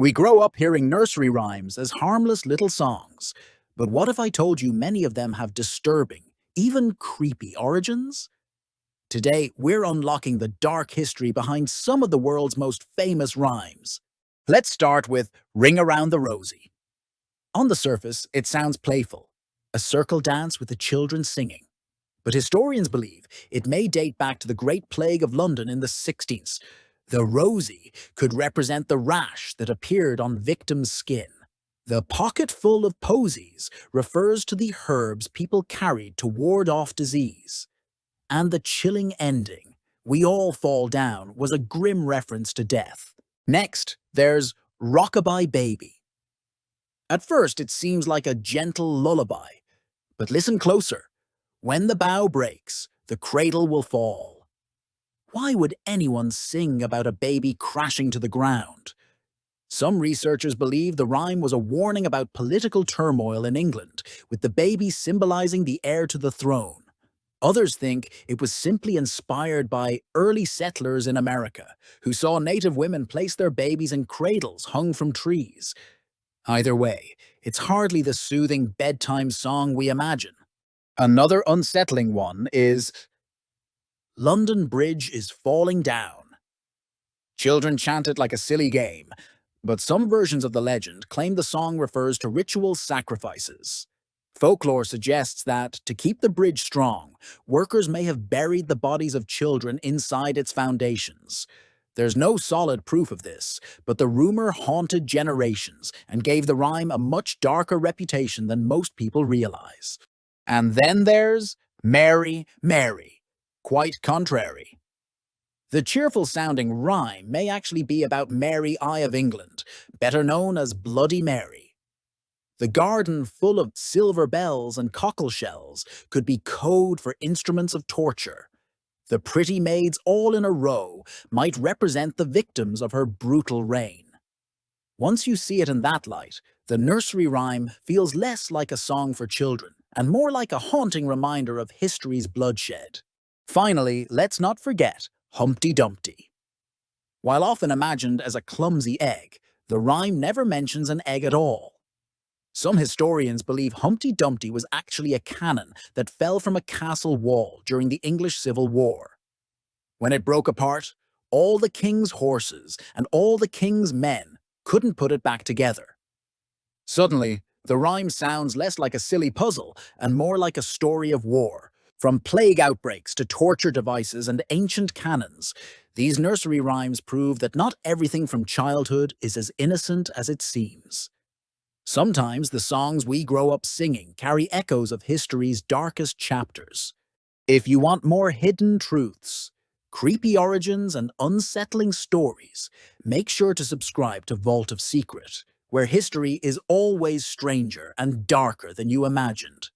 We grow up hearing nursery rhymes as harmless little songs. But what if I told you many of them have disturbing, even creepy origins? Today, we're unlocking the dark history behind some of the world's most famous rhymes. Let's start with Ring Around the Rosie. On the surface, it sounds playful, a circle dance with the children singing. But historians believe it may date back to the Great Plague of London in the 16th. The rosy could represent the rash that appeared on victims' skin. The pocket full of posies refers to the herbs people carried to ward off disease. And the chilling ending, We All Fall Down, was a grim reference to death. Next, there's Rockabye Baby. At first, it seems like a gentle lullaby. But listen closer. When the bough breaks, the cradle will fall. Why would anyone sing about a baby crashing to the ground? Some researchers believe the rhyme was a warning about political turmoil in England, with the baby symbolizing the heir to the throne. Others think it was simply inspired by early settlers in America, who saw native women place their babies in cradles hung from trees. Either way, it's hardly the soothing bedtime song we imagine. Another unsettling one is London Bridge is Falling Down. Children chant it like a silly game, but some versions of the legend claim the song refers to ritual sacrifices. Folklore suggests that, to keep the bridge strong, workers may have buried the bodies of children inside its foundations. There's no solid proof of this, but the rumor haunted generations and gave the rhyme a much darker reputation than most people realize. And then there's Mary, Mary. Quite contrary. The cheerful-sounding rhyme may actually be about Mary I of England, better known as Bloody Mary. The garden full of silver bells and cockle shells could be code for instruments of torture. The pretty maids all in a row might represent the victims of her brutal reign. Once you see it in that light, the nursery rhyme feels less like a song for children and more like a haunting reminder of history's bloodshed. Finally, let's not forget Humpty Dumpty. While often imagined as a clumsy egg, the rhyme never mentions an egg at all. Some historians believe Humpty Dumpty was actually a cannon that fell from a castle wall during the English Civil War. When it broke apart, all the king's horses and all the king's men couldn't put it back together. Suddenly, the rhyme sounds less like a silly puzzle and more like a story of war. From plague outbreaks to torture devices and ancient cannons, these nursery rhymes prove that not everything from childhood is as innocent as it seems. Sometimes the songs we grow up singing carry echoes of history's darkest chapters. If you want more hidden truths, creepy origins, and unsettling stories, make sure to subscribe to Vault of Secret, where history is always stranger and darker than you imagined.